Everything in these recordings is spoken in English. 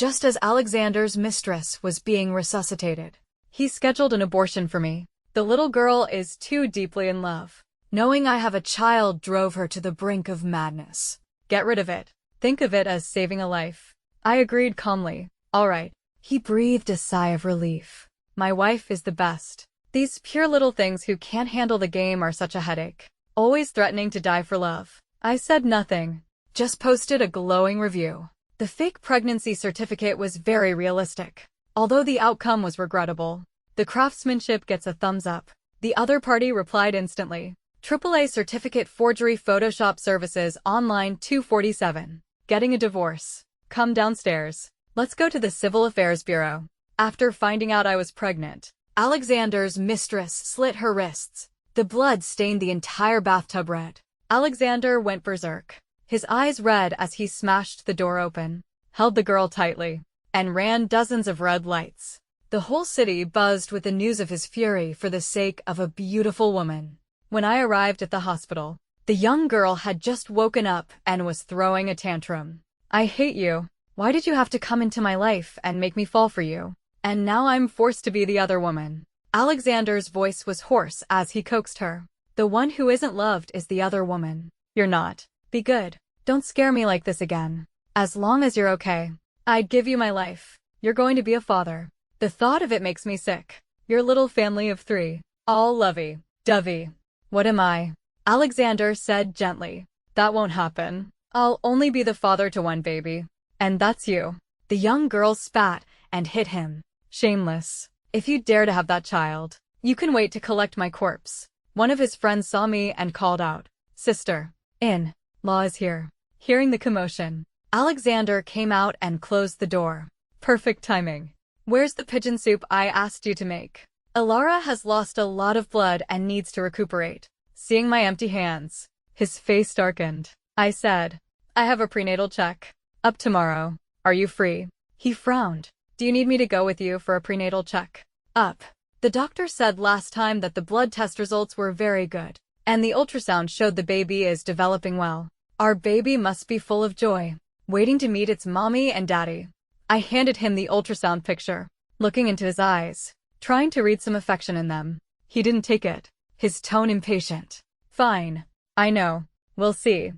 just as Alexander's mistress was being resuscitated. He scheduled an abortion for me. The little girl is too deeply in love. Knowing I have a child drove her to the brink of madness. Get rid of it. Think of it as saving a life. I agreed calmly. All right. He breathed a sigh of relief. My wife is the best. These pure little things who can't handle the game are such a headache. Always threatening to die for love. I said nothing. Just posted a glowing review. The fake pregnancy certificate was very realistic. Although the outcome was regrettable. The craftsmanship gets a thumbs up. The other party replied instantly. AAA certificate forgery Photoshop services online 247. Getting a divorce. Come downstairs. Let's go to the Civil Affairs Bureau. After finding out I was pregnant, Alexander's mistress slit her wrists. The blood stained the entire bathtub red. Alexander went berserk. His eyes red as he smashed the door open, held the girl tightly, and ran dozens of red lights. The whole city buzzed with the news of his fury for the sake of a beautiful woman. When I arrived at the hospital, the young girl had just woken up and was throwing a tantrum. I hate you. Why did you have to come into my life and make me fall for you? And now I'm forced to be the other woman. Alexander's voice was hoarse as he coaxed her. The one who isn't loved is the other woman. You're not. Be good. Don't scare me like this again. As long as you're okay, I'd give you my life. You're going to be a father. The thought of it makes me sick. Your little family of 3. All lovey-dovey. What am I? Alexander said gently. That won't happen. I'll only be the father to one baby. And that's you. The young girl spat and hit him. Shameless. If you dare to have that child, you can wait to collect my corpse. One of his friends saw me and called out. Sister. In-law is here. Hearing the commotion, Alexander came out and closed the door. Perfect timing. Where's the pigeon soup I asked you to make? Ilara has lost a lot of blood and needs to recuperate. Seeing my empty hands, his face darkened. I said, I have a prenatal check. Up tomorrow. Are you free? He frowned. Do you need me to go with you for a prenatal check? Up. The doctor said last time that the blood test results were very good, and the ultrasound showed the baby is developing well. Our baby must be full of joy, waiting to meet its mommy and daddy. I handed him the ultrasound picture, looking into his eyes, trying to read some affection in them. He didn't take it, his tone impatient. Fine. I know. We'll see.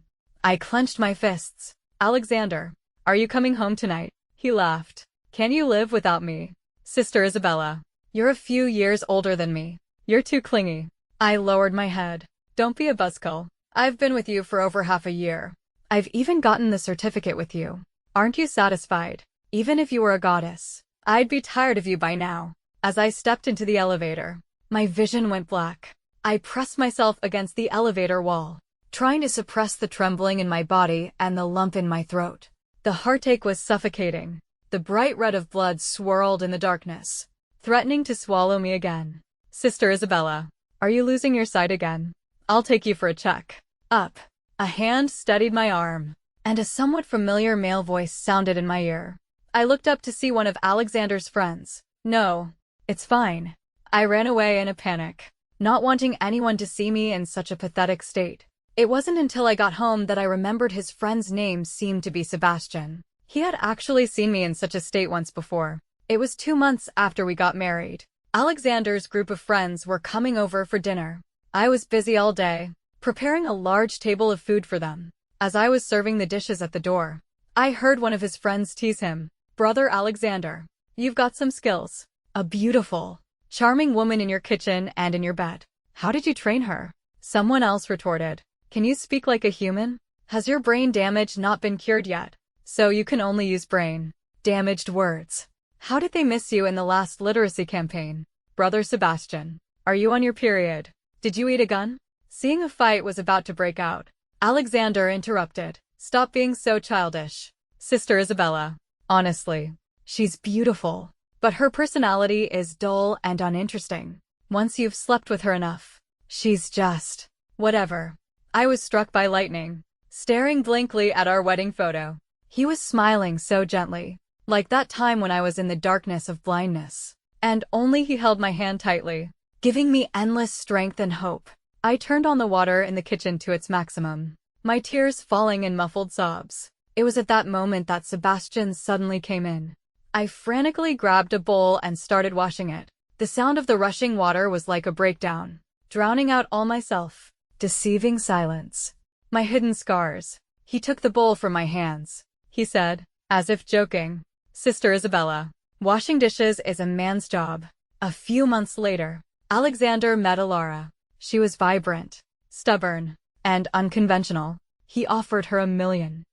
I clenched my fists. Alexander, are you coming home tonight? He laughed. Can you live without me? Sister Isabella, you're a few years older than me. You're too clingy. I lowered my head. Don't be a buzzkill. I've been with you for over half a year. I've even gotten the certificate with you. Aren't you satisfied? Even if you were a goddess, I'd be tired of you by now. As I stepped into the elevator, my vision went black. I pressed myself against the elevator wall, trying to suppress the trembling in my body and the lump in my throat. The heartache was suffocating. The bright red of blood swirled in the darkness, threatening to swallow me again. Sister Isabella, are you losing your sight again? I'll take you for a check. Up. A hand steadied my arm, and a somewhat familiar male voice sounded in my ear. I looked up to see one of Alexander's friends. No, it's fine. I ran away in a panic, not wanting anyone to see me in such a pathetic state. It wasn't until I got home that I remembered his friend's name seemed to be Sebastian. He had actually seen me in such a state once before. It was 2 months after we got married. Alexander's group of friends were coming over for dinner. I was busy all day, preparing a large table of food for them. As I was serving the dishes at the door, I heard one of his friends tease him. Brother Alexander, you've got some skills. A beautiful, charming woman in your kitchen and in your bed. How did you train her? Someone else retorted. Can you speak like a human? Has your brain damage not been cured yet? So you can only use brain damaged words. How did they miss you in the last literacy campaign? Brother Sebastian, are you on your period? Did you eat a gun? Seeing a fight was about to break out, Alexander interrupted. Stop being so childish. Sister Isabella, honestly, she's beautiful, but her personality is dull and uninteresting. Once you've slept with her enough, she's just whatever. I was struck by lightning, staring blankly at our wedding photo. He was smiling so gently, like that time when I was in the darkness of blindness, and only he held my hand tightly, giving me endless strength and hope. I turned on the water in the kitchen to its maximum, my tears falling in muffled sobs. It was at that moment that Sebastian suddenly came in. I frantically grabbed a bowl and started washing it. The sound of the rushing water was like a breakdown, drowning out all myself. Deceiving silence. My hidden scars. He took the bowl from my hands. He said, as if joking, "Sister Isabella, washing dishes is a man's job." A few months later, Alexander met Alara. She was vibrant, stubborn, and unconventional. He offered her $1 million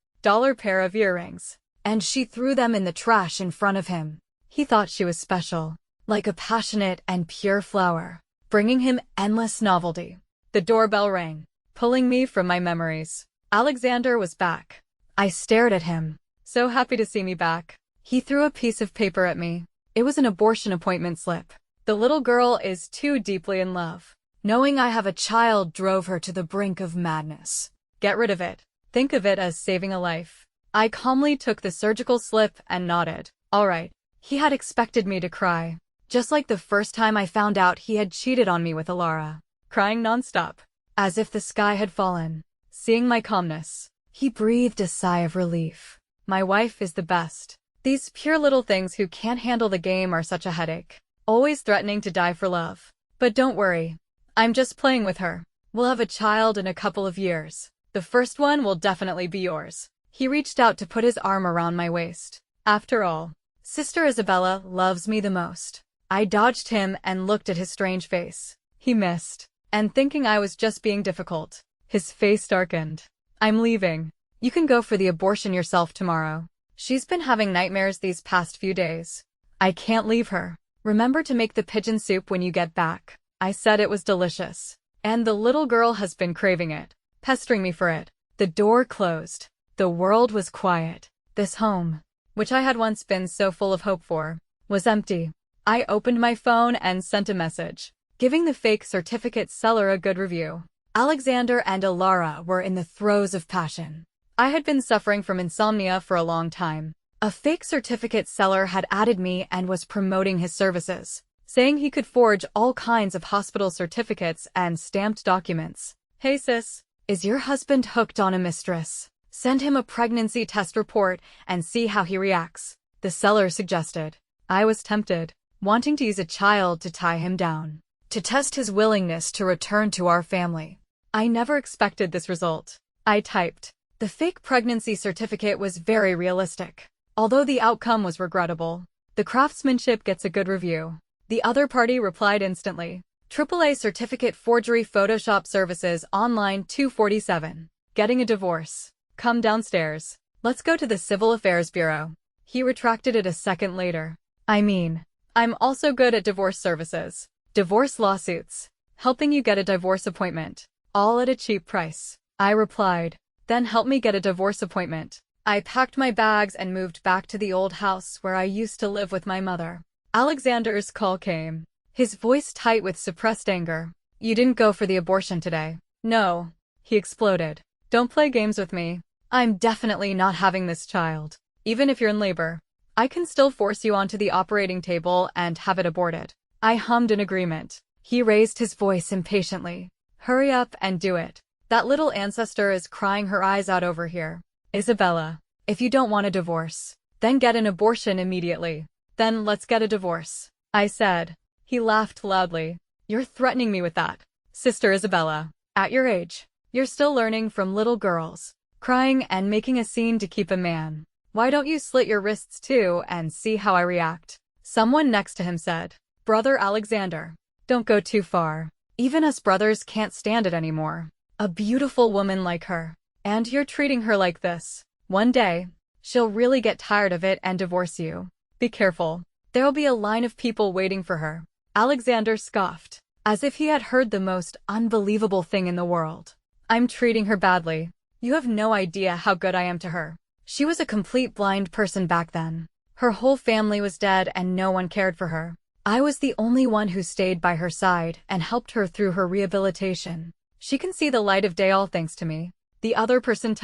pair of earrings, and she threw them in the trash in front of him. He thought she was special, like a passionate and pure flower, bringing him endless novelty. The doorbell rang, pulling me from my memories. Alexander was back. I stared at him, so happy to see me back. He threw a piece of paper at me. It was an abortion appointment slip. The little girl is too deeply in love. Knowing I have a child drove her to the brink of madness. Get rid of it. Think of it as saving a life. I calmly took the surgical slip and nodded. All right. He had expected me to cry, just like the first time I found out he had cheated on me with Alara. Crying nonstop, as if the sky had fallen. Seeing my calmness, he breathed a sigh of relief. My wife is the best. These pure little things who can't handle the game are such a headache, always threatening to die for love. But don't worry, I'm just playing with her. We'll have a child in a couple of years. The first one will definitely be yours. He reached out to put his arm around my waist. After all, Sister Isabella loves me the most. I dodged him and looked at his strange face. He missed, and thinking I was just being difficult, his face darkened. I'm leaving. You can go for the abortion yourself tomorrow. She's been having nightmares these past few days. I can't leave her. Remember to make the pigeon soup when you get back. I said it was delicious, and the little girl has been craving it, pestering me for it. The door closed. The world was quiet. This home, which I had once been so full of hope for, was empty. I opened my phone and sent a message, giving the fake certificate seller a good review. Alexander and Alara were in the throes of passion. I had been suffering from insomnia for a long time. A fake certificate seller had added me and was promoting his services, saying he could forge all kinds of hospital certificates and stamped documents. Hey sis, is your husband hooked on a mistress? Send him a pregnancy test report and see how he reacts, the seller suggested. I was tempted, wanting to use a child to tie him down, to test his willingness to return to our family. I never expected this result. I typed. The fake pregnancy certificate was very realistic. Although the outcome was regrettable, the craftsmanship gets a good review. The other party replied instantly. AAA certificate forgery Photoshop services online 247. Getting a divorce. Come downstairs. Let's go to the Civil Affairs Bureau. He retracted it a second later. I mean, I'm also good at divorce services. Divorce lawsuits. Helping you get a divorce appointment. All at a cheap price. I replied. Then help me get a divorce appointment. I packed my bags and moved back to the old house where I used to live with my mother. Alexander's call came, his voice tight with suppressed anger. You didn't go for the abortion today. No, he exploded. Don't play games with me. I'm definitely not having this child. Even if you're in labor, I can still force you onto the operating table and have it aborted. I hummed in agreement. He raised his voice impatiently. Hurry up and do it. That little ancestor is crying her eyes out over here. Isabella, if you don't want a divorce, then get an abortion immediately. Then let's get a divorce, I said. He laughed loudly. You're threatening me with that. Sister Isabella, at your age, you're still learning from little girls, crying and making a scene to keep a man. Why don't you slit your wrists too and see how I react? Someone next to him said. Brother Alexander, don't go too far. Even us brothers can't stand it anymore. A beautiful woman like her. And you're treating her like this. One day, she'll really get tired of it and divorce you. Be careful. There'll be a line of people waiting for her. Alexander scoffed, as if he had heard the most unbelievable thing in the world. I'm treating her badly. You have no idea how good I am to her. She was a complete blind person back then. Her whole family was dead and no one cared for her. I was the only one who stayed by her side and helped her through her rehabilitation. She can see the light of day all thanks to me. The other person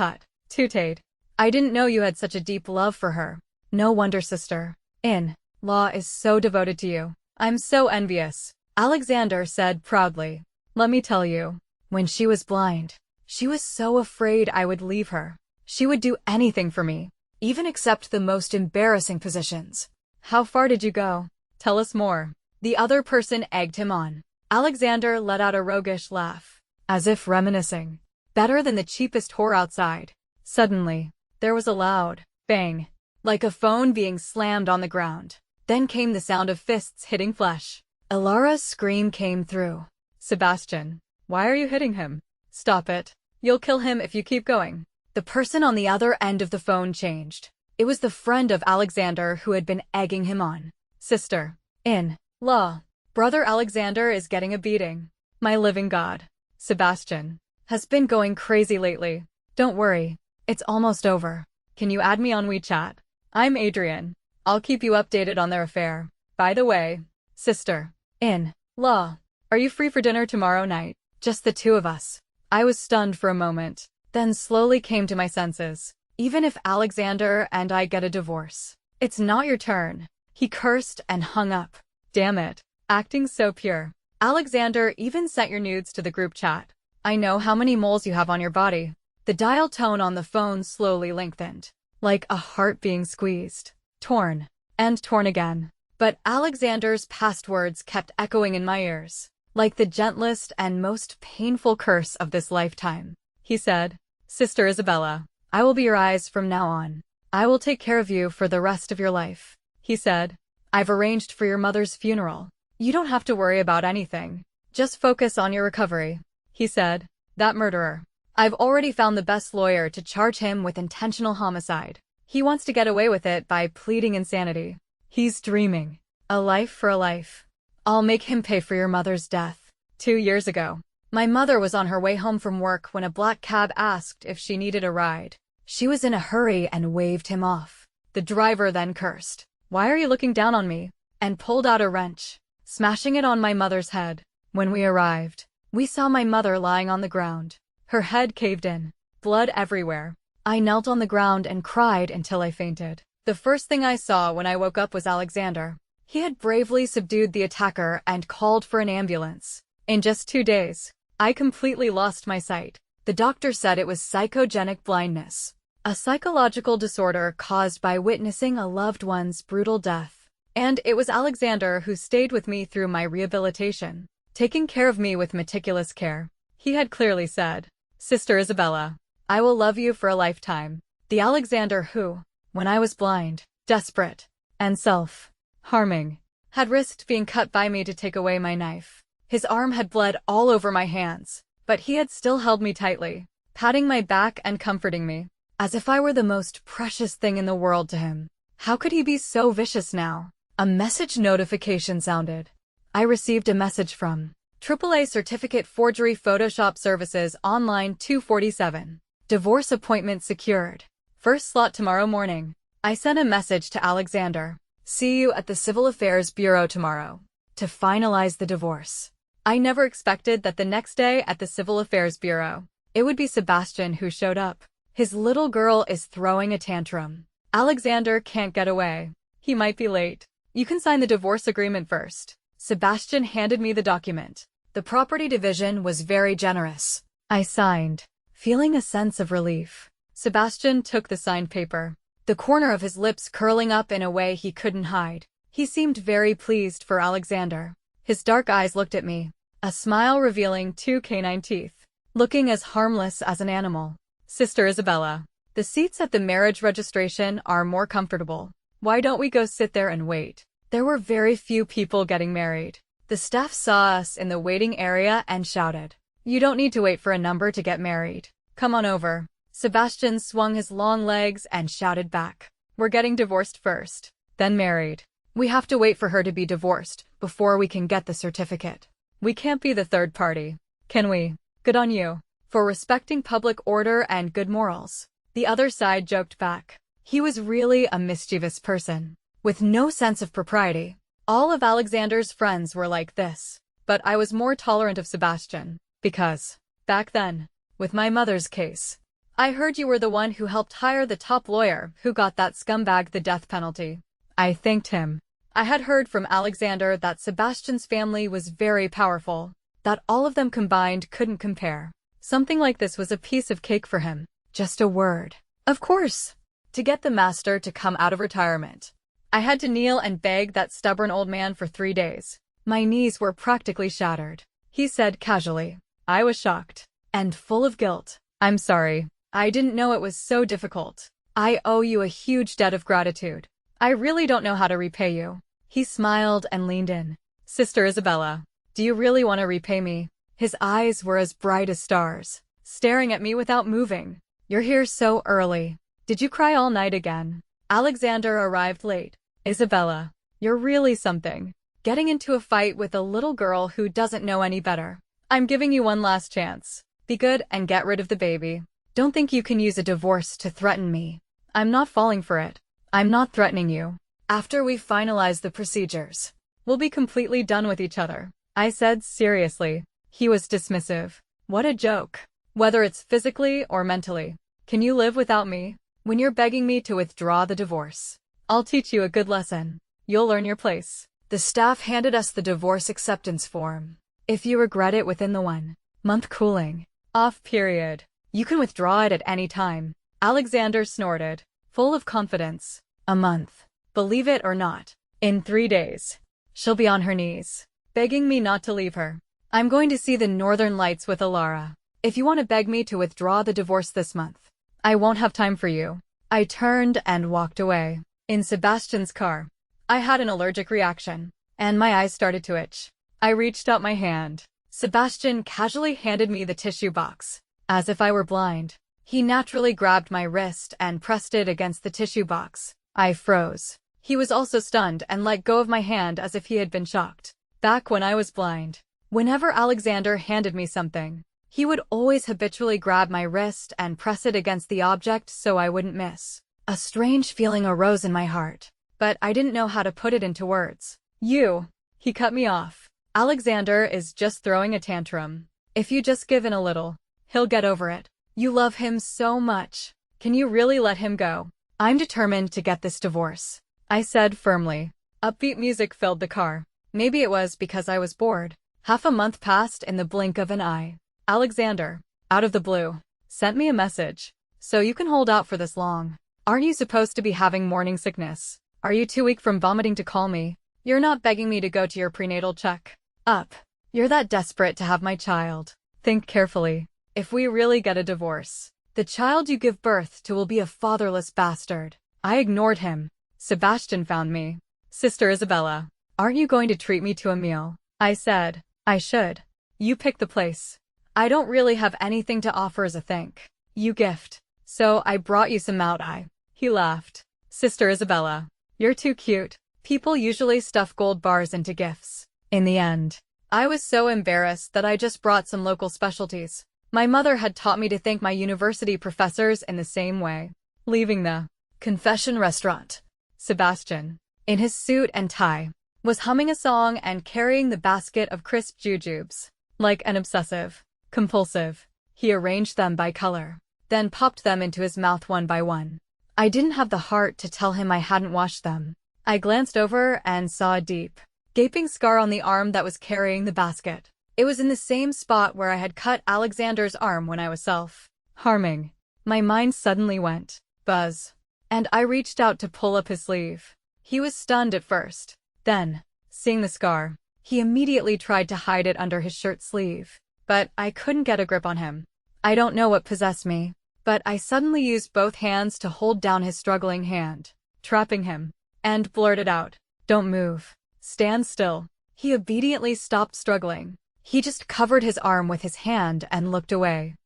tooted. I didn't know you had such a deep love for her. No wonder sister-in-law is so devoted to you. I'm so envious, Alexander said proudly. Let me tell you, when she was blind, she was so afraid I would leave her. She would do anything for me, even accept the most embarrassing positions. How far did you go? Tell us more. The other person egged him on. Alexander let out a roguish laugh, as if reminiscing. Better than the cheapest whore outside. Suddenly, there was a loud bang, like a phone being slammed on the ground. Then came the sound of fists hitting flesh. Ilara's scream came through. Sebastian, why are you hitting him? Stop it. You'll kill him if you keep going. The person on the other end of the phone changed. It was the friend of Alexander who had been egging him on. Sister-in-law. Brother Alexander is getting a beating. My living God. Sebastian has been going crazy lately. Don't worry. It's almost over. Can you add me on WeChat? I'm Adrian. I'll keep you updated on their affair. By the way, sister-in-law, are you free for dinner tomorrow night? Just the two of us. I was stunned for a moment, then slowly came to my senses. Even if Alexander and I get a divorce, it's not your turn. He cursed and hung up. Damn it. Acting so pure. Alexander even sent your nudes to the group chat. I know how many moles you have on your body. The dial tone on the phone slowly lengthened, like a heart being squeezed. Torn. And torn again. But Alexander's past words kept echoing in my ears, like the gentlest and most painful curse of this lifetime. He said, Sister Isabella, I will be your eyes from now on. I will take care of you for the rest of your life. He said, I've arranged for your mother's funeral. You don't have to worry about anything. Just focus on your recovery. He said, that murderer. I've already found the best lawyer to charge him with intentional homicide. He wants to get away with it by pleading insanity. He's dreaming. A life for a life. I'll make him pay for your mother's death. 2 years ago, my mother was on her way home from work when a black cab asked if she needed a ride. She was in a hurry and waved him off. The driver then cursed, "Why are you looking down on me?" and pulled out a wrench, smashing it on my mother's head. When we arrived, we saw my mother lying on the ground. Her head caved in, blood everywhere. I knelt on the ground and cried until I fainted. The first thing I saw when I woke up was Alexander. He had bravely subdued the attacker and called for an ambulance. In just 2 days, I completely lost my sight. The doctor said it was psychogenic blindness, a psychological disorder caused by witnessing a loved one's brutal death. And it was Alexander who stayed with me through my rehabilitation, taking care of me with meticulous care. He had clearly said, Sister Isabella, I will love you for a lifetime. The Alexander who, when I was blind, desperate, and self-harming, had risked being cut by me to take away my knife. His arm had bled all over my hands, but he had still held me tightly, patting my back and comforting me, as if I were the most precious thing in the world to him. How could he be so vicious now? A message notification sounded. I received a message from AAA Certificate Forgery Photoshop Services Online 247. Divorce appointment secured. First slot tomorrow morning. I sent a message to Alexander. See you at the Civil Affairs Bureau tomorrow to finalize the divorce. I never expected that the next day at the Civil Affairs Bureau, it would be Sebastian who showed up. His little girl is throwing a tantrum. Alexander can't get away. He might be late. You can sign the divorce agreement first. Sebastian handed me the document. The property division was very generous. I signed, feeling a sense of relief. Sebastian took the signed paper, the corner of his lips curling up in a way he couldn't hide. He seemed very pleased for Alexander. His dark eyes looked at me, a smile revealing 2 canine teeth, looking as harmless as an animal. Sister Isabella, the seats at the marriage registration are more comfortable. Why don't we go sit there and wait? There were very few people getting married. The staff saw us in the waiting area and shouted, You don't need to wait for a number to get married. Come on over. Sebastian swung his long legs and shouted back, We're getting divorced first, then married. We have to wait for her to be divorced before we can get the certificate. We can't be the third party, can we? Good on you for respecting public order and good morals. The other side joked back. He was really a mischievous person, with no sense of propriety. All of Alexander's friends were like this, but I was more tolerant of Sebastian, because, back then, with my mother's case, I heard you were the one who helped hire the top lawyer who got that scumbag the death penalty. I thanked him. I had heard from Alexander that Sebastian's family was very powerful, that all of them combined couldn't compare. Something like this was a piece of cake for him. Just a word Of course. To get the master to come out of retirement. I had to kneel and beg that stubborn old man for 3 days. My knees were practically shattered. He said casually. I was shocked and full of guilt. I'm sorry. I didn't know it was so difficult. I owe you a huge debt of gratitude. I really don't know how to repay you. He smiled and leaned in. Sister Isabella, do you really want to repay me? His eyes were as bright as stars, staring at me without moving. You're here so early. Did you cry all night again? Alexander arrived late. Isabella, you're really something. Getting into a fight with a little girl who doesn't know any better. I'm giving you one last chance. Be good and get rid of the baby. Don't think you can use a divorce to threaten me. I'm not falling for it. I'm not threatening you. After we finalize the procedures, we'll be completely done with each other. I said seriously. He was dismissive. What a joke. Whether it's physically or mentally. Can you live without me? When you're begging me to withdraw the divorce, I'll teach you a good lesson. You'll learn your place. The staff handed us the divorce acceptance form. If you regret it within the 1-month cooling off period, you can withdraw it at any time. Alexander snorted, full of confidence. A month. Believe it or not, in 3 days, she'll be on her knees, begging me not to leave her. I'm going to see the Northern Lights with Alara. If you want to beg me to withdraw the divorce this month, I won't have time for you. I turned and walked away. In Sebastian's car, I had an allergic reaction, and my eyes started to itch. I reached out my hand. Sebastian casually handed me the tissue box, as if I were blind. He naturally grabbed my wrist and pressed it against the tissue box. I froze. He was also stunned and let go of my hand as if he had been shocked. Back when I was blind, whenever Alexander handed me something, he would always habitually grab my wrist and press it against the object so I wouldn't miss. A strange feeling arose in my heart, but I didn't know how to put it into words. He cut me off. Alexander is just throwing a tantrum. If you just give in a little, he'll get over it. You love him so much. Can you really let him go? I'm determined to get this divorce, I said firmly. Upbeat music filled the car. Maybe it was because I was bored. Half a month passed in the blink of an eye. Alexander, out of the blue, sent me a message. So you can hold out for this long. Aren't you supposed to be having morning sickness? Are you too weak from vomiting to call me? You're not begging me to go to your prenatal check-up. You're that desperate to have my child. Think carefully. If we really get a divorce, the child you give birth to will be a fatherless bastard. I ignored him. Sebastian found me. Sister Isabella, aren't you going to treat me to a meal? I said. I should. You pick the place. I don't really have anything to offer as a thank you gift, so I brought you some Maui. He laughed. Sister Isabella, you're too cute. People usually stuff gold bars into gifts. In the end, I was so embarrassed that I just brought some local specialties. My mother had taught me to thank my university professors in the same way. Leaving the confession restaurant, Sebastian, in his suit and tie, was humming a song and carrying the basket of crisp jujubes. Like an obsessive compulsive, he arranged them by color, then popped them into his mouth one by one. I didn't have the heart to tell him I hadn't washed them. I glanced over and saw a deep, gaping scar on the arm that was carrying the basket. It was in the same spot where I had cut Alexander's arm when I was self-harming. My mind suddenly went buzz, and I reached out to pull up his sleeve. He was stunned at first. Then, seeing the scar, he immediately tried to hide it under his shirt sleeve. But I couldn't get a grip on him. I don't know what possessed me, but I suddenly used both hands to hold down his struggling hand, trapping him, and blurted out, "Don't move. Stand still." He obediently stopped struggling. He just covered his arm with his hand and looked away.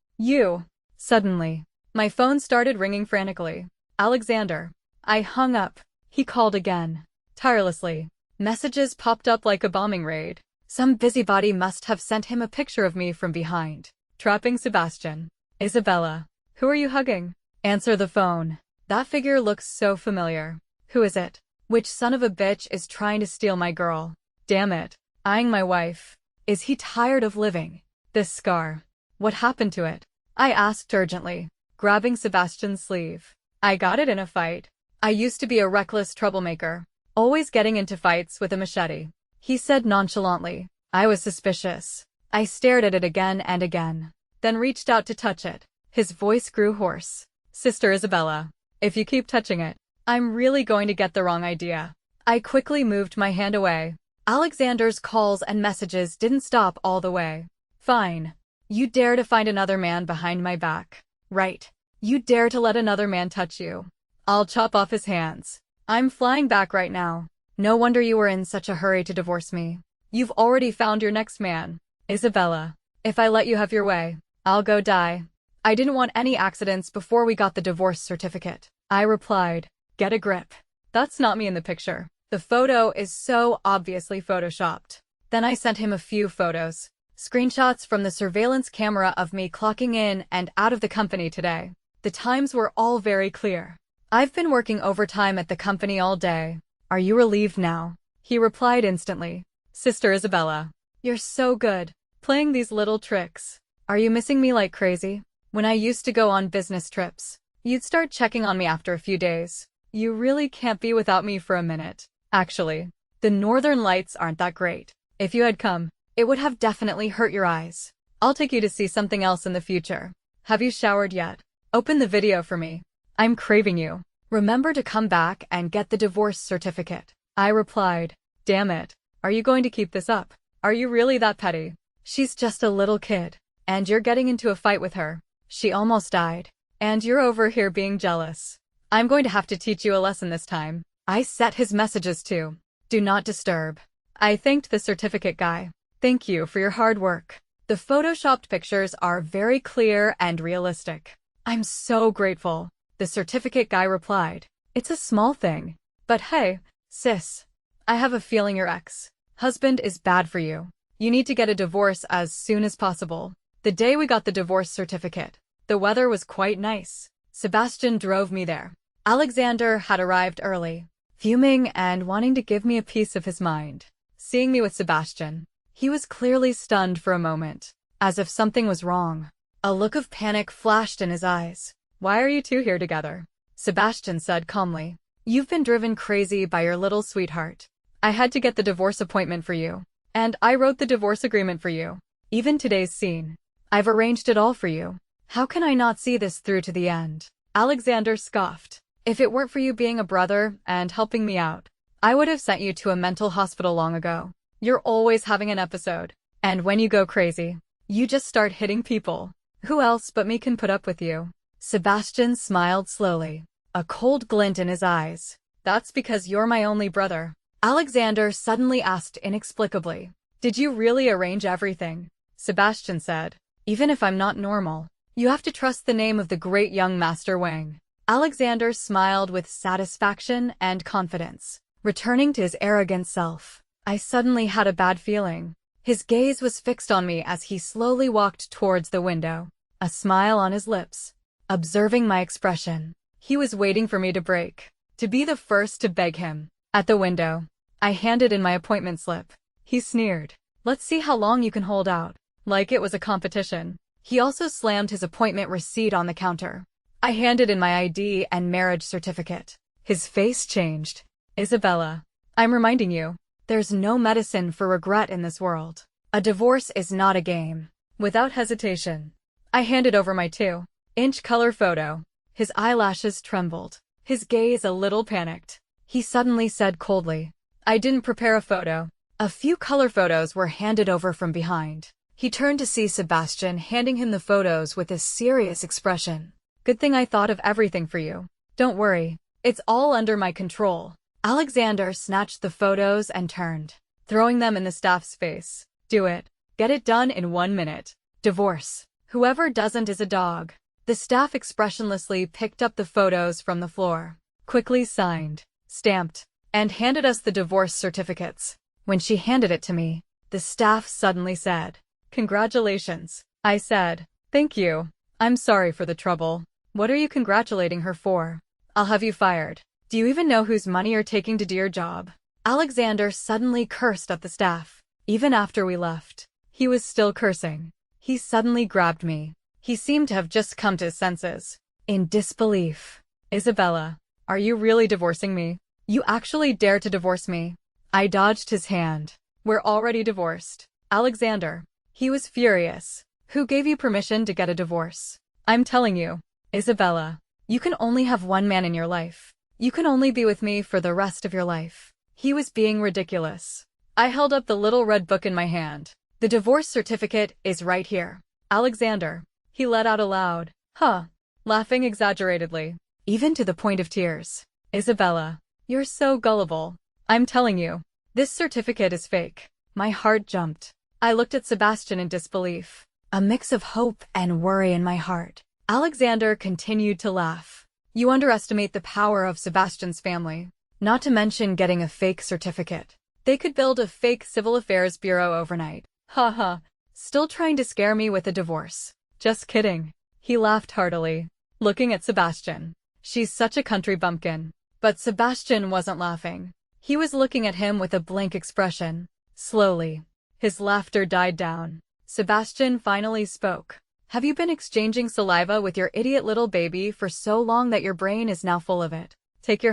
Suddenly, my phone started ringing frantically. Alexander. I hung up. He called again, tirelessly. Messages popped up like a bombing raid. Some busybody must have sent him a picture of me from behind, trapping Sebastian. Isabella. Who are you hugging? Answer the phone. That figure looks so familiar. Who is it? Which son of a bitch is trying to steal my girl? Damn it. Eyeing my wife. Is he tired of living? This scar. What happened to it? I asked urgently, grabbing Sebastian's sleeve. I got it in a fight. I used to be a reckless troublemaker, always getting into fights with a machete. He said nonchalantly. I was suspicious. I stared at it again and again, then reached out to touch it. His voice grew hoarse. Sister Isabella, if you keep touching it, I'm really going to get the wrong idea. I quickly moved my hand away. Alexander's calls and messages didn't stop all the way. Fine. You dare to find another man behind my back. Right. You dare to let another man touch you. I'll chop off his hands. I'm flying back right now. No wonder you were in such a hurry to divorce me. You've already found your next man. Isabella, if I let you have your way, I'll go die. I didn't want any accidents before we got the divorce certificate. I replied, get a grip. That's not me in the picture. The photo is so obviously photoshopped. Then I sent him a few photos. Screenshots from the surveillance camera of me clocking in and out of the company today. The times were all very clear. I've been working overtime at the company all day. Are you relieved now? He replied instantly. Sister Isabella, you're so good, playing these little tricks. Are you missing me like crazy? When I used to go on business trips, you'd start checking on me after a few days. You really can't be without me for a minute. Actually, the northern lights aren't that great. If you had come, it would have definitely hurt your eyes. I'll take you to see something else in the future. Have you showered yet? Open the video for me. I'm craving you. Remember to come back and get the divorce certificate. I replied, damn it. Are you going to keep this up? Are you really that petty? She's just a little kid, and you're getting into a fight with her. She almost died, and you're over here being jealous. I'm going to have to teach you a lesson this time. I set his messages to do not disturb. I thanked the certificate guy. Thank you for your hard work. The photoshopped pictures are very clear and realistic. I'm so grateful. The certificate guy replied, it's a small thing. But hey, sis, I have a feeling your ex-husband is bad for you. You need to get a divorce as soon as possible. The day we got the divorce certificate, the weather was quite nice. Sebastian drove me there. Alexander had arrived early, fuming and wanting to give me a piece of his mind. Seeing me with Sebastian, he was clearly stunned for a moment, as if something was wrong. A look of panic flashed in his eyes. Why are you two here together? Sebastian said calmly. You've been driven crazy by your little sweetheart. I had to get the divorce appointment for you, and I wrote the divorce agreement for you. Even today's scene. I've arranged it all for you. How can I not see this through to the end? Alexander scoffed. If it weren't for you being a brother and helping me out, I would have sent you to a mental hospital long ago. You're always having an episode. And when you go crazy, you just start hitting people. Who else but me can put up with you? Sebastian smiled slowly, a cold glint in his eyes. That's because you're my only brother. Alexander suddenly asked inexplicably. Did you really arrange everything? Sebastian said. Even if I'm not normal, you have to trust the name of the great young Master Wang. Alexander smiled with satisfaction and confidence, returning to his arrogant self. I suddenly had a bad feeling. His gaze was fixed on me as he slowly walked towards the window, a smile on his lips. Observing my expression, he was waiting for me to break, to be the first to beg him. At the window, I handed in my appointment slip. He sneered. Let's see how long you can hold out. Like it was a competition. He also slammed his appointment receipt on the counter. I handed in my ID and marriage certificate. His face changed. Isabella, I'm reminding you, there's no medicine for regret in this world. A divorce is not a game. Without hesitation, I handed over my 2-inch color photo. His eyelashes trembled, his gaze a little panicked. He suddenly said coldly, I didn't prepare a photo. A few color photos were handed over from behind. He turned to see Sebastian handing him the photos with a serious expression. Good thing I thought of everything for you. Don't worry, it's all under my control. Alexander snatched the photos and turned, throwing them in the staff's face. Do it. Get it done in 1 minute. Divorce. Whoever doesn't is a dog. The staff expressionlessly picked up the photos from the floor, quickly signed, stamped, and handed us the divorce certificates. When she handed it to me, the staff suddenly said, Congratulations. I said, Thank you. I'm sorry for the trouble. What are you congratulating her for? I'll have you fired. Do you even know whose money you're taking to do your job? Alexander suddenly cursed at the staff. Even after we left, he was still cursing. He suddenly grabbed me. He seemed to have just come to his senses. In disbelief. Isabella, are you really divorcing me? You actually dare to divorce me? I dodged his hand. We're already divorced. Alexander. He was furious. Who gave you permission to get a divorce? I'm telling you, Isabella, You can only have one man in your life. You can only be with me for the rest of your life. He was being ridiculous. I held up the little red book in my hand. The divorce certificate is right here. Alexander. He let out a loud, huh, laughing exaggeratedly, even to the point of tears. Isabella, you're so gullible. I'm telling you, this certificate is fake. My heart jumped. I looked at Sebastian in disbelief, a mix of hope and worry in my heart. Alexander continued to laugh. You underestimate the power of Sebastian's family, not to mention getting a fake certificate. They could build a fake civil affairs bureau overnight. Haha, still trying to scare me with a divorce. Just kidding. He laughed heartily, looking at Sebastian. She's such a country bumpkin. But Sebastian wasn't laughing. He was looking at him with a blank expression. Slowly, his laughter died down. Sebastian finally spoke. Have you been exchanging saliva with your idiot little baby for so long that your brain is now full of it? Take your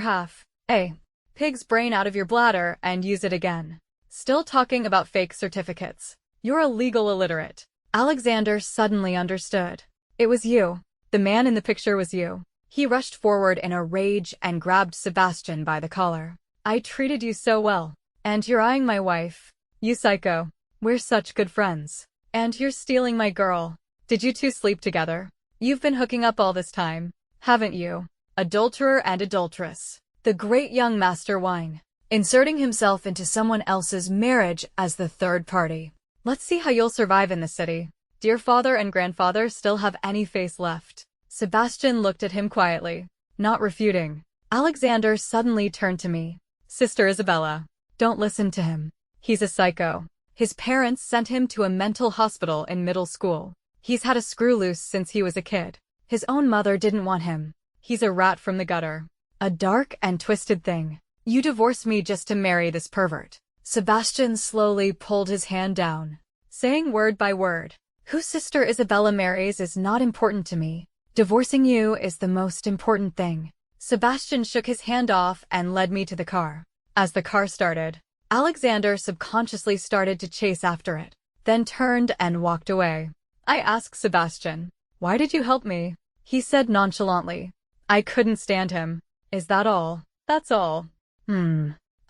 pig's brain out of your bladder and use it again. Still talking about fake certificates. You're a legal illiterate. Alexander suddenly understood. It was you. The man in the picture was you. He rushed forward in a rage and grabbed Sebastian by the collar. I treated you so well. And you're eyeing my wife. You psycho. We're such good friends. And you're stealing my girl. Did you two sleep together? You've been hooking up all this time, haven't you? Adulterer and adulteress. The great young master whined, inserting himself into someone else's marriage as the third party. Let's see how you'll survive in the city. Do your father and grandfather still have any face left? Sebastian looked at him quietly, not refuting. Alexander suddenly turned to me. Sister Isabella, don't listen to him. He's a psycho. His parents sent him to a mental hospital in middle school. He's had a screw loose since he was a kid. His own mother didn't want him. He's a rat from the gutter. A dark and twisted thing. You divorced me just to marry this pervert. Sebastian slowly pulled his hand down, saying word by word, who Sister Isabella marries is not important to me. Divorcing you is the most important thing. Sebastian shook his hand off and led me to the car. As the car started, Alexander subconsciously started to chase after it, then turned and walked away. I asked Sebastian, why did you help me? He said nonchalantly, I couldn't stand him. Is that all? That's all.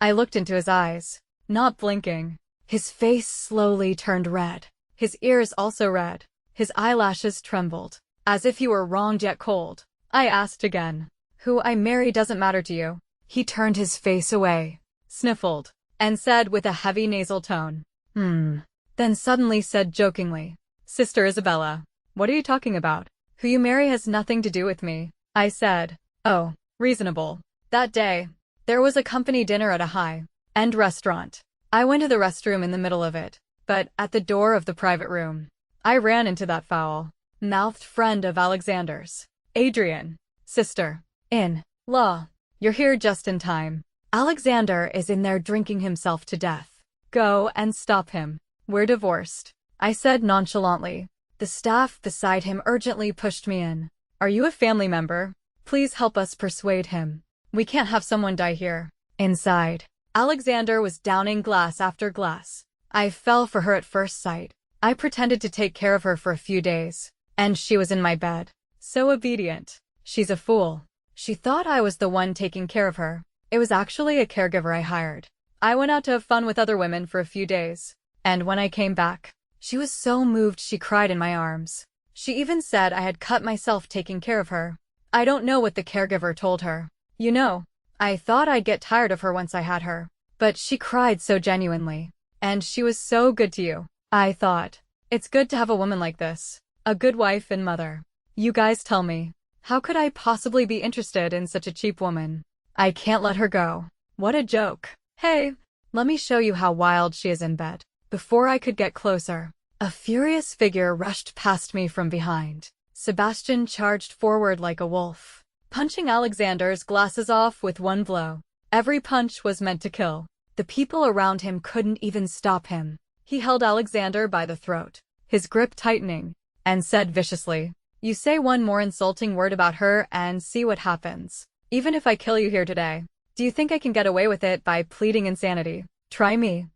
I looked into his eyes, not blinking. His face slowly turned red. His ears also red. His eyelashes trembled, as if he were wronged yet cold. I asked again, who I marry doesn't matter to you. He turned his face away, sniffled, and said with a heavy nasal tone, Then suddenly said jokingly, Sister Isabella, what are you talking about? Who you marry has nothing to do with me. I said, oh, reasonable. That day, there was a company dinner at a high-end restaurant. I went to the restroom in the middle of it, but at the door of the private room, I ran into that foul-mouthed friend of Alexander's, Adrian. Sister-in-law, you're here just in time. Alexander is in there drinking himself to death. Go and stop him. We're divorced, I said nonchalantly. The staff beside him urgently pushed me in. Are you a family member? Please help us persuade him. We can't have someone die here. Inside, Alexander was downing glass after glass. I fell for her at first sight. I pretended to take care of her for a few days, and she was in my bed. So obedient. She's a fool. She thought I was the one taking care of her. It was actually a caregiver I hired. I went out to have fun with other women for a few days, and when I came back, she was so moved she cried in my arms. She even said I had cut myself taking care of her. I don't know what the caregiver told her. You know, I thought I'd get tired of her once I had her. But she cried so genuinely. And she was so good to you. I thought, it's good to have a woman like this. A good wife and mother. You guys tell me, how could I possibly be interested in such a cheap woman? I can't let her go. What a joke. Hey, let me show you how wild she is in bed. Before I could get closer, a furious figure rushed past me from behind. Sebastian charged forward like a wolf, punching Alexander's glasses off with one blow. Every punch was meant to kill. The people around him couldn't even stop him. He held Alexander by the throat, his grip tightening, and said viciously, You say one more insulting word about her and see what happens. Even if I kill you here today, do you think I can get away with it by pleading insanity? Try me.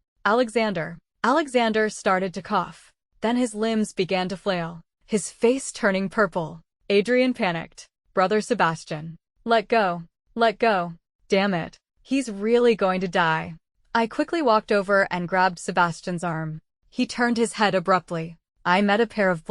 Alexander started to cough. Then his limbs began to flail, his face turning purple. Adrian panicked. Brother Sebastian. Let go. Let go. Damn it. He's really going to die. I quickly walked over and grabbed Sebastian's arm. He turned his head abruptly. I met a pair of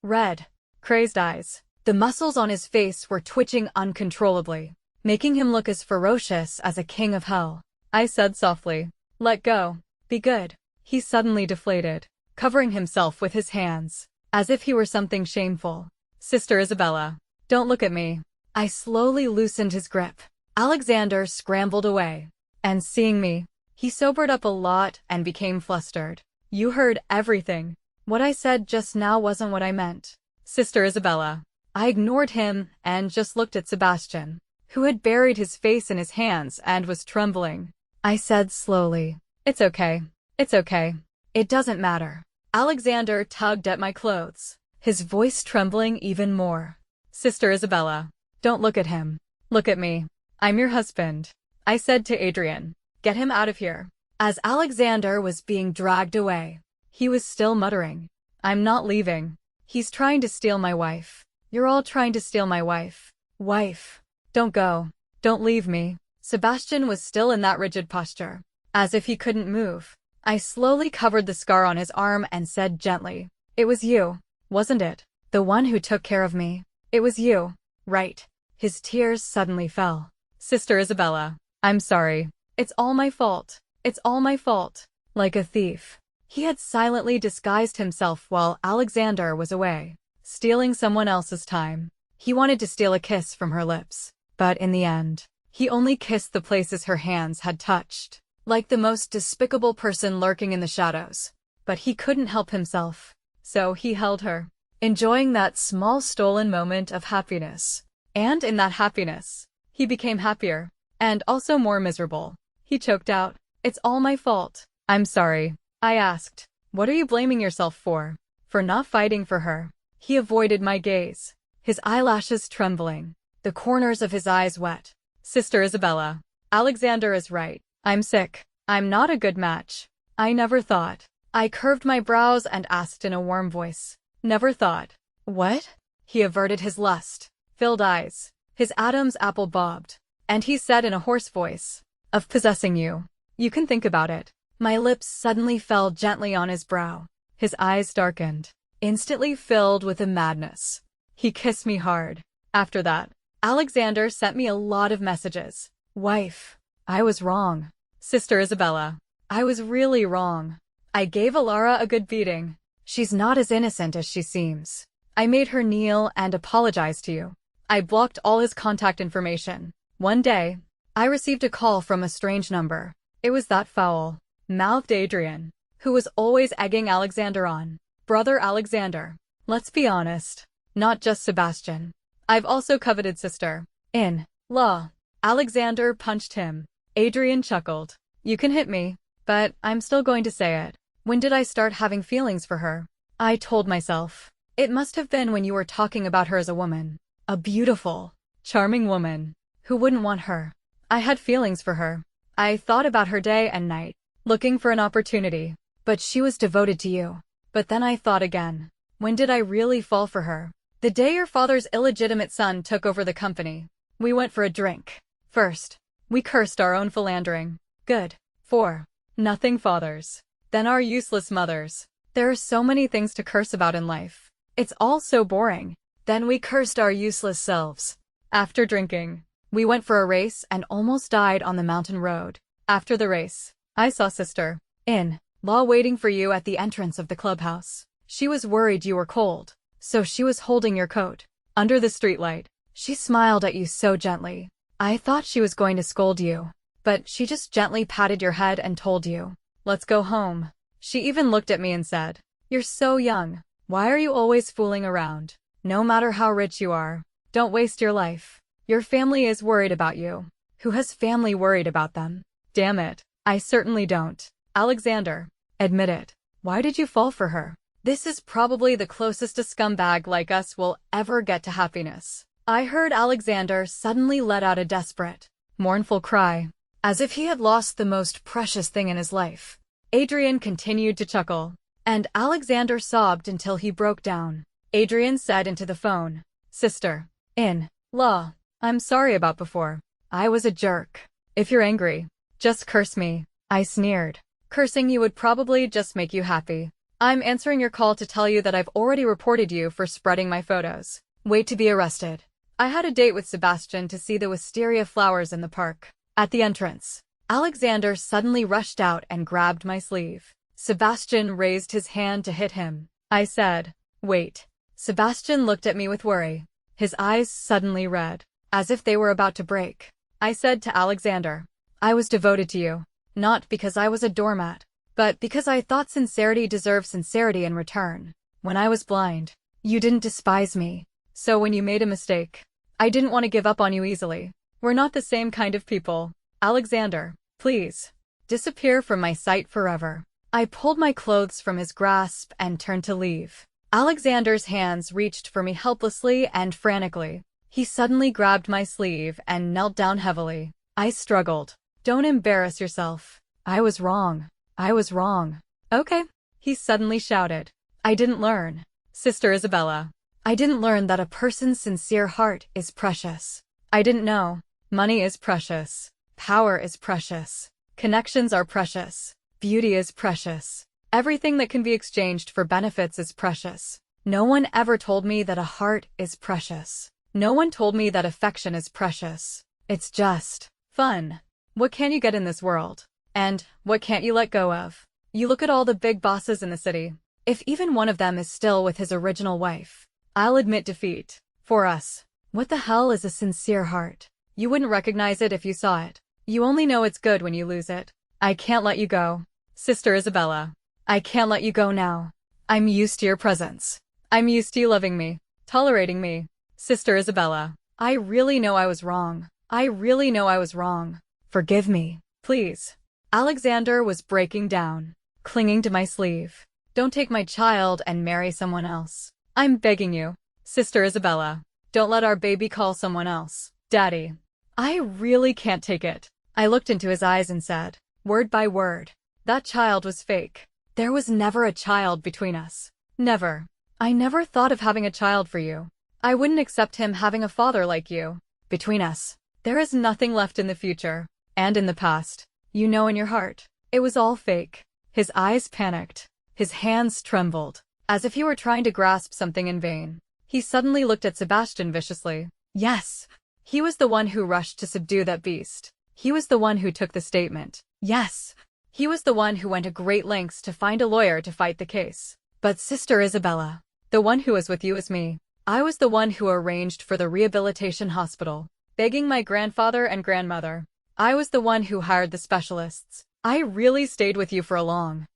red, crazed eyes. The muscles on his face were twitching uncontrollably, making him look as ferocious as a king of hell. I said softly, "Let go. Be good." He suddenly deflated, covering himself with his hands, as if he were something shameful. "Sister Isabella, don't look at me." I slowly loosened his grip. Alexander scrambled away, and seeing me, he sobered up a lot and became flustered. "You heard everything. What I said just now wasn't what I meant. Sister Isabella." I ignored him and just looked at Sebastian, who had buried his face in his hands and was trembling. I said slowly, "It's okay. It's okay. It doesn't matter." Alexander tugged at my clothes, his voice trembling even more. "Sister Isabella, don't look at him. Look at me. I'm your husband." I said to Adrian, "Get him out of here." As Alexander was being dragged away, he was still muttering, "I'm not leaving. He's trying to steal my wife. You're all trying to steal my wife. Wife. Don't go. Don't leave me." Sebastian was still in that rigid posture, as if he couldn't move. I slowly covered the scar on his arm and said gently, "It was you, wasn't it? The one who took care of me. It was you, right?" His tears suddenly fell. "Sister Isabella, I'm sorry. It's all my fault. It's all my fault." Like a thief, he had silently disguised himself while Alexander was away, stealing someone else's time. He wanted to steal a kiss from her lips, but in the end, he only kissed the places her hands had touched, like the most despicable person lurking in the shadows. But he couldn't help himself, so he held her, enjoying that small stolen moment of happiness. And in that happiness, he became happier, and also more miserable. He choked out, "It's all my fault." "I'm sorry." I asked, "What are you blaming yourself for?" "For not fighting for her." He avoided my gaze, his eyelashes trembling, the corners of his eyes wet. "Sister Isabella, Alexander is right. I'm sick. I'm not a good match." "I never thought." I curved my brows and asked in a warm voice, "Never thought?" "What?" He averted his lust-filled eyes. His Adam's apple bobbed, and he said in a hoarse voice, "Of possessing you. You can think about it." My lips suddenly fell gently on his brow. His eyes darkened, instantly filled with a madness. He kissed me hard. After that, Alexander sent me a lot of messages. "Wife, I was wrong. Sister Isabella, I was really wrong. I gave Alara a good beating. She's not as innocent as she seems. I made her kneel and apologize to you." I blocked all his contact information. One day, I received a call from a strange number. It was that foul-mouthed Adrian, who was always egging Alexander on. "Brother Alexander, let's be honest. Not just Sebastian. I've also coveted sister-in-law." Alexander punched him. Adrian chuckled. "You can hit me, but I'm still going to say it. When did I start having feelings for her?" I told myself, "It must have been when you were talking about her as a woman. A beautiful, charming woman. Who wouldn't want her?" I had feelings for her. I thought about her day and night, looking for an opportunity. But she was devoted to you. But then I thought again. When did I really fall for her? The day your father's illegitimate son took over the company. We went for a drink. First, we cursed our own philandering. Good for nothing fathers. Then our useless mothers. There are so many things to curse about in life. It's all so boring. Then we cursed our useless selves. After drinking, we went for a race and almost died on the mountain road. After the race, I saw sister-in-law waiting for you at the entrance of the clubhouse. She was worried you were cold, so she was holding your coat. Under the streetlight, she smiled at you so gently. I thought she was going to scold you, but she just gently patted your head and told you, "Let's go home." She even looked at me and said, "You're so young. Why are you always fooling around? No matter how rich you are, don't waste your life. Your family is worried about you." Who has family worried about them? Damn it, I certainly don't. Alexander, admit it. Why did you fall for her? This is probably the closest a scumbag like us will ever get to happiness. I heard Alexander suddenly let out a desperate, mournful cry, as if he had lost the most precious thing in his life. Adrian continued to chuckle, and Alexander sobbed until he broke down. Adrian said into the phone, "Sister-in-law, Law. I'm sorry about before. I was a jerk. If you're angry, just curse me. I sneered. Cursing you would probably just make you happy. I'm answering your call to tell you that I've already reported you for spreading my photos. Wait to be arrested. I had a date with Sebastian to see the wisteria flowers in the park. At the entrance, Alexander suddenly rushed out and grabbed my sleeve. Sebastian raised his hand to hit him. I said, "Wait." Sebastian looked at me with worry. His eyes suddenly red, as if they were about to break. I said to Alexander, "I was devoted to you, not because I was a doormat, but because I thought sincerity deserved sincerity in return. When I was blind, you didn't despise me. So when you made a mistake, I didn't want to give up on you easily. We're not the same kind of people. Alexander, please, disappear from my sight forever." I pulled my clothes from his grasp and turned to leave. Alexander's hands reached for me helplessly and frantically. He suddenly grabbed my sleeve and knelt down heavily. I struggled. "Don't embarrass yourself. I was wrong. I was wrong." "Okay," he suddenly shouted. "I didn't learn. Sister Isabella. I didn't learn that a person's sincere heart is precious. I didn't know. Money is precious. Power is precious. Connections are precious. Beauty is precious. Everything that can be exchanged for benefits is precious. No one ever told me that a heart is precious. No one told me that affection is precious. It's just fun. What can you get in this world? And what can't you let go of? You look at all the big bosses in the city. If even one of them is still with his original wife, I'll admit defeat. For us, what the hell is a sincere heart? You wouldn't recognize it if you saw it. You only know it's good when you lose it. I can't let you go. Sister Isabella. I can't let you go now. I'm used to your presence. I'm used to you loving me, tolerating me. Sister Isabella. I really know I was wrong. I really know I was wrong. Forgive me, please. Alexander was breaking down, clinging to my sleeve. Don't take my child and marry someone else. I'm begging you. Sister Isabella. Don't let our baby call someone else Daddy. I really can't take it. I looked into his eyes and said, word by word, that child was fake. There was never a child between us. Never. I never thought of having a child for you. I wouldn't accept him having a father like you. Between us, there is nothing left in the future. And in the past, you know in your heart, it was all fake. His eyes panicked. His hands trembled, as if he were trying to grasp something in vain. He suddenly looked at Sebastian viciously. Yes. He was the one who rushed to subdue that beast. He was the one who took the statement. Yes. He was the one who went to great lengths to find a lawyer to fight the case. But Sister Isabella, the one who was with you is me. I was the one who arranged for the rehabilitation hospital, begging my grandfather and grandmother. I was the one who hired the specialists. I really stayed with you for a long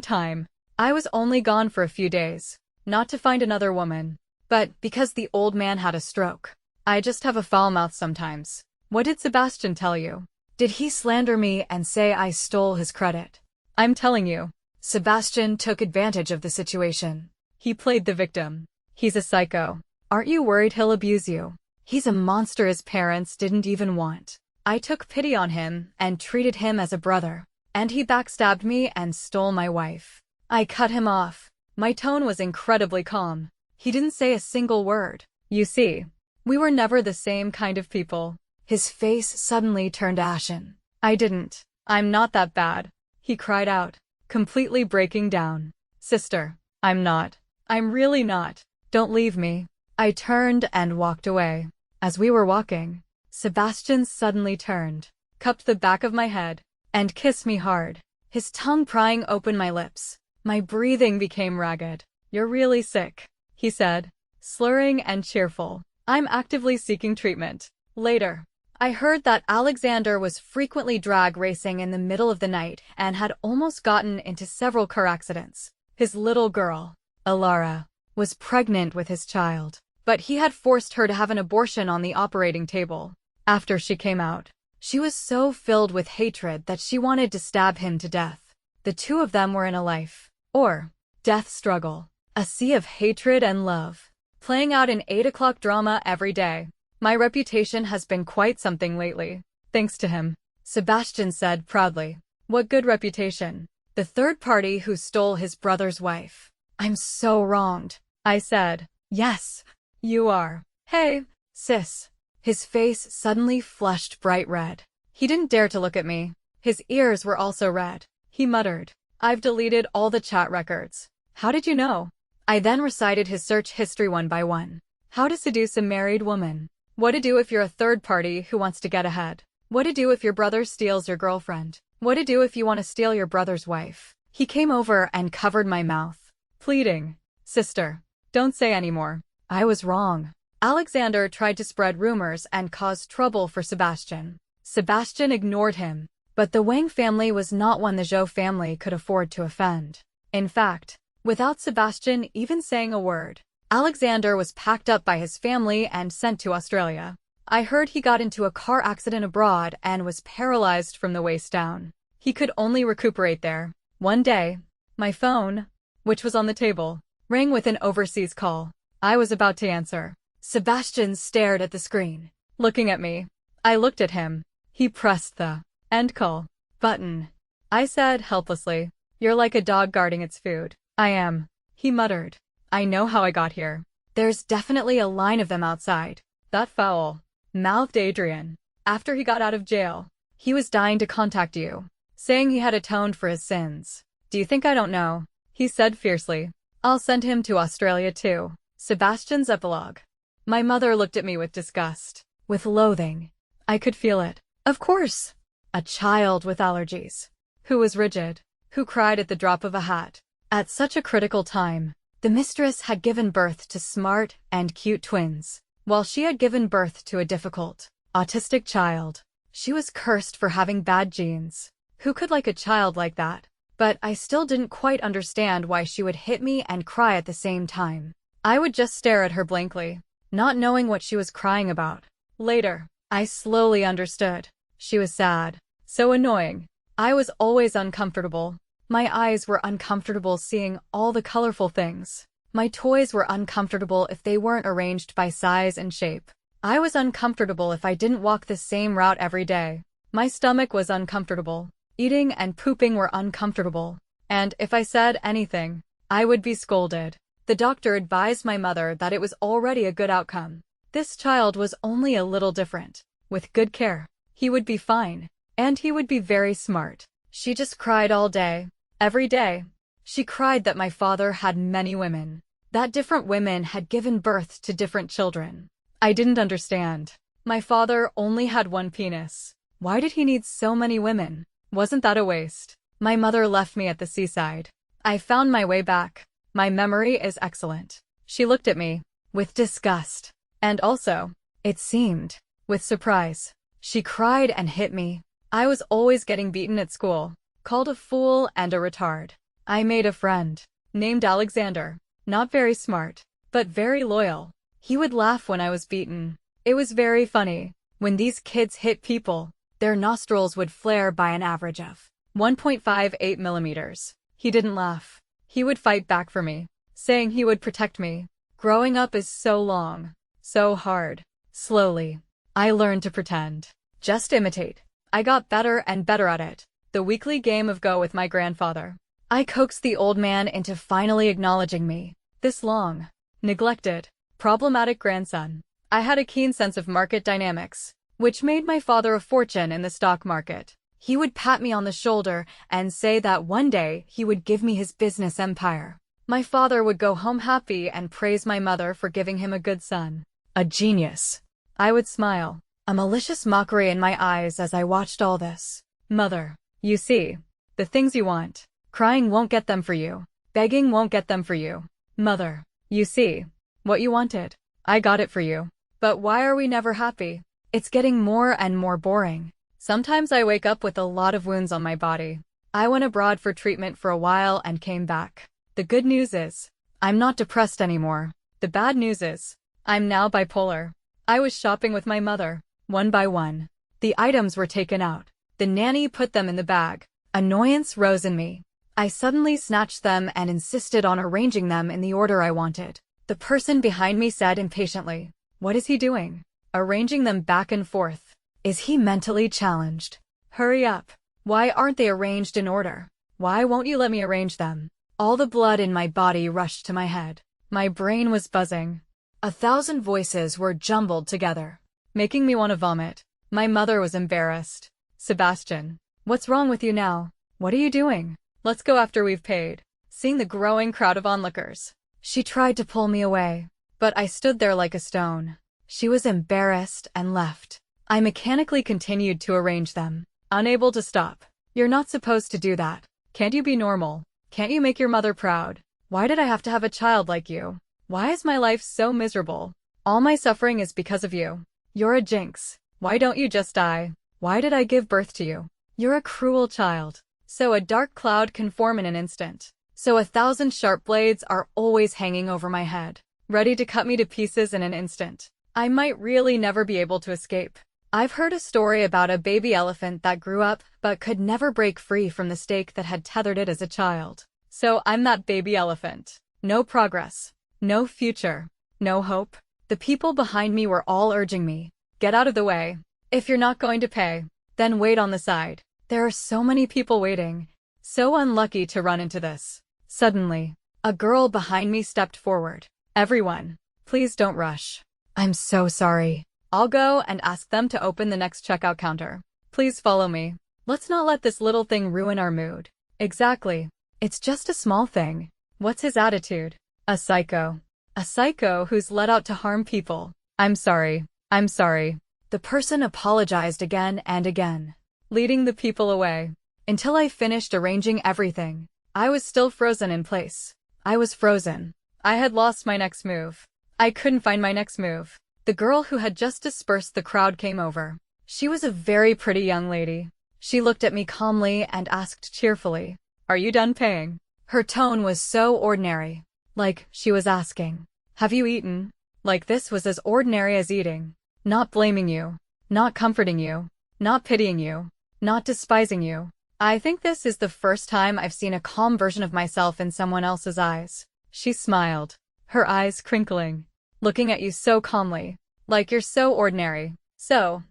time. I was only gone for a few days, not to find another woman, but because the old man had a stroke. I just have a foul mouth sometimes. What did Sebastian tell you? Did he slander me and say I stole his credit? I'm telling you, Sebastian took advantage of the situation. He played the victim. He's a psycho. Aren't you worried he'll abuse you? He's a monster his parents didn't even want. I took pity on him and treated him as a brother. And he backstabbed me and stole my wife. I cut him off. My tone was incredibly calm. He didn't say a single word. You see, we were never the same kind of people. His face suddenly turned ashen. I didn't. I'm not that bad. He cried out, completely breaking down. Sister, I'm not. I'm really not. Don't leave me. I turned and walked away. As we were walking, Sebastian suddenly turned, cupped the back of my head, and kissed me hard, his tongue prying open my lips. My breathing became ragged. You're really sick, he said, slurring and cheerful. I'm actively seeking treatment. Later, I heard that Alexander was frequently drag racing in the middle of the night and had almost gotten into several car accidents. His little girl, Alara, was pregnant with his child, but he had forced her to have an abortion on the operating table. After she came out, she was so filled with hatred that she wanted to stab him to death. The two of them were in a life or death struggle, a sea of hatred and love, playing out an 8 o'clock drama every day. My reputation has been quite something lately, thanks to him, Sebastian said proudly. What good reputation? The third party who stole his brother's wife. I'm so wronged, I said. Yes, you are. Hey, sis, His face suddenly flushed bright red. He didn't dare to look at me. His ears were also red. He muttered, "I've deleted all the chat records." "How did you know?" I then recited his search history one by one. How to seduce a married woman. What to do if you're a third party who wants to get ahead. What to do if your brother steals your girlfriend. What to do if you want to steal your brother's wife. He came over and covered my mouth, pleading, "Sister, don't say anymore." I was wrong. Alexander tried to spread rumors and cause trouble for Sebastian. Sebastian ignored him, but the Wang family was not one the Zhou family could afford to offend. In fact, without Sebastian even saying a word, Alexander was packed up by his family and sent to Australia. I heard he got into a car accident abroad and was paralyzed from the waist down. He could only recuperate there. One day, my phone, which was on the table, rang with an overseas call. I was about to answer. Sebastian stared at the screen, looking at me. I looked at him. He pressed the end call button. I said helplessly, "You're like a dog guarding its food." "I am." He muttered, "I know how I got here. There's definitely a line of them outside." "That foul," mouthed Adrian. "After he got out of jail, he was dying to contact you, saying he had atoned for his sins." "Do you think I don't know?" he said fiercely. "I'll send him to Australia too." Sebastian's epilogue. My mother looked at me with disgust, with loathing. I could feel it. Of course. A child with allergies. Who was rigid. Who cried at the drop of a hat. At such a critical time, the mistress had given birth to smart and cute twins, while she had given birth to a difficult, autistic child. She was cursed for having bad genes. Who could like a child like that? But I still didn't quite understand why she would hit me and cry at the same time. I would just stare at her blankly, not knowing what she was crying about. Later, I slowly understood. She was sad. So annoying. I was always uncomfortable. My eyes were uncomfortable seeing all the colorful things. My toys were uncomfortable if they weren't arranged by size and shape. I was uncomfortable if I didn't walk the same route every day. My stomach was uncomfortable. Eating and pooping were uncomfortable. And if I said anything, I would be scolded. The doctor advised my mother that it was already a good outcome. This child was only a little different. With good care, he would be fine. And he would be very smart. She just cried all day. Every day. She cried that my father had many women. That different women had given birth to different children. I didn't understand. My father only had one penis. Why did he need so many women? Wasn't that a waste? My mother left me at the seaside. I found my way back. My memory is excellent. She looked at me with disgust. And also, it seemed, with surprise. She cried and hit me. I was always getting beaten at school, called a fool and a retard. I made a friend, named Alexander. Not very smart, but very loyal. He would laugh when I was beaten. It was very funny. When these kids hit people, their nostrils would flare by an average of 1.58 millimeters. He didn't laugh. He would fight back for me, saying he would protect me. Growing up is so long, so hard. Slowly, I learned to pretend. Just imitate. I got better and better at it. The weekly game of Go with my grandfather. I coaxed the old man into finally acknowledging me. This long, neglected, problematic grandson. I had a keen sense of market dynamics, which made my father a fortune in the stock market. He would pat me on the shoulder and say that one day he would give me his business empire. My father would go home happy and praise my mother for giving him a good son. A genius. I would smile, a malicious mockery in my eyes as I watched all this. Mother, you see, the things you want. Crying won't get them for you. Begging won't get them for you. Mother, you see, what you wanted. I got it for you. But why are we never happy? It's getting more and more boring. Sometimes I wake up with a lot of wounds on my body. I went abroad for treatment for a while and came back. The good news is, I'm not depressed anymore. The bad news is, I'm now bipolar. I was shopping with my mother. One by one, the items were taken out. The nanny put them in the bag. Annoyance rose in me. I suddenly snatched them and insisted on arranging them in the order I wanted. The person behind me said impatiently, "What is he doing? Arranging them back and forth. Is he mentally challenged? Hurry up. Why aren't they arranged in order? Why won't you let me arrange them?" All the blood in my body rushed to my head. My brain was buzzing. 1,000 voices were jumbled together. making me want to vomit. My mother was embarrassed. Sebastian, what's wrong with you now? What are you doing? Let's go after we've paid. Seeing the growing crowd of onlookers, she tried to pull me away, but I stood there like a stone. She was embarrassed and left. I mechanically continued to arrange them, unable to stop. You're not supposed to do that. Can't you be normal? Can't you make your mother proud? Why did I have to have a child like you? Why is my life so miserable? All my suffering is because of you. You're a jinx. Why don't you just die? Why did I give birth to you? You're a cruel child. So a dark cloud can form in an instant. So 1,000 sharp blades are always hanging over my head, ready to cut me to pieces in an instant. I might really never be able to escape. I've heard a story about a baby elephant that grew up but could never break free from the stake that had tethered it as a child. So I'm that baby elephant. No progress. No future. No hope. The people behind me were all urging me, get out of the way. If you're not going to pay, then wait on the side. There are so many people waiting. So unlucky to run into this. Suddenly, a girl behind me stepped forward. Everyone, please don't rush. I'm so sorry. I'll go and ask them to open the next checkout counter. Please follow me. Let's not let this little thing ruin our mood. Exactly. It's just a small thing. What's his attitude? A psycho. A psycho who's let out to harm people. I'm sorry. I'm sorry. The person apologized again and again, leading the people away. Until I finished arranging everything, I was still frozen in place. I was frozen. I had lost my next move. I couldn't find my next move. The girl who had just dispersed the crowd came over. She was a very pretty young lady. She looked at me calmly and asked cheerfully, "Are you done paying?" Her tone was so ordinary. Like she was asking, "Have you eaten?" Like this was as ordinary as eating. Not blaming you. Not comforting you. Not pitying you. Not despising you. I think this is the first time I've seen a calm version of myself in someone else's eyes. She smiled, her eyes crinkling, looking at you so calmly, like you're so ordinary, so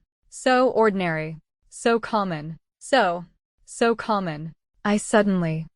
ordinary, so common, so common. I suddenly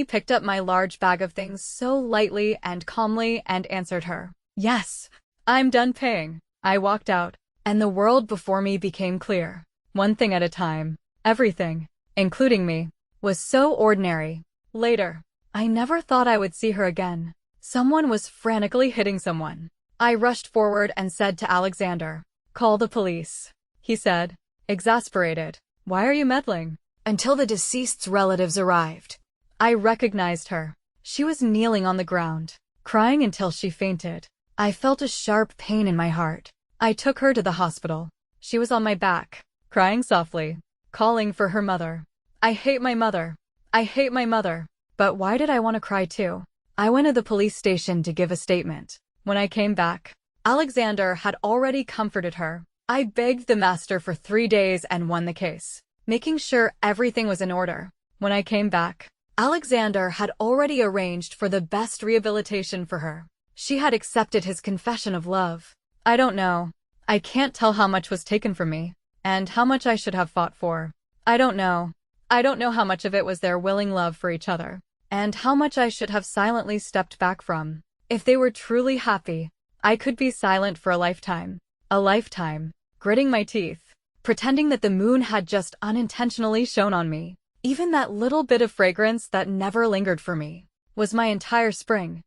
picked up my large bag of things so lightly and calmly and answered her, "Yes, I'm done paying." I walked out, and the world before me became clear. One thing at a time, everything, including me, was so ordinary. Later, I never thought I would see her again. Someone was frantically hitting someone. I rushed forward and said to Alexander, "Call the police." He said, exasperated, "Why are you meddling?" Until the deceased's relatives arrived. I recognized her. She was kneeling on the ground, crying until she fainted. I felt a sharp pain in my heart. I took her to the hospital. She was on my back, crying softly, calling for her mother. I hate my mother. I hate my mother. But why did I want to cry too? I went to the police station to give a statement. When I came back, Alexander had already comforted her. I begged the master for 3 days and won the case, making sure everything was in order. When I came back, Alexander had already arranged for the best rehabilitation for her. She had accepted his confession of love. I don't know. I can't tell how much was taken from me, and how much I should have fought for. I don't know. I don't know how much of it was their willing love for each other, and how much I should have silently stepped back from. If they were truly happy, I could be silent for a lifetime, gritting my teeth, pretending that the moon had just unintentionally shone on me. Even that little bit of fragrance that never lingered for me was my entire spring.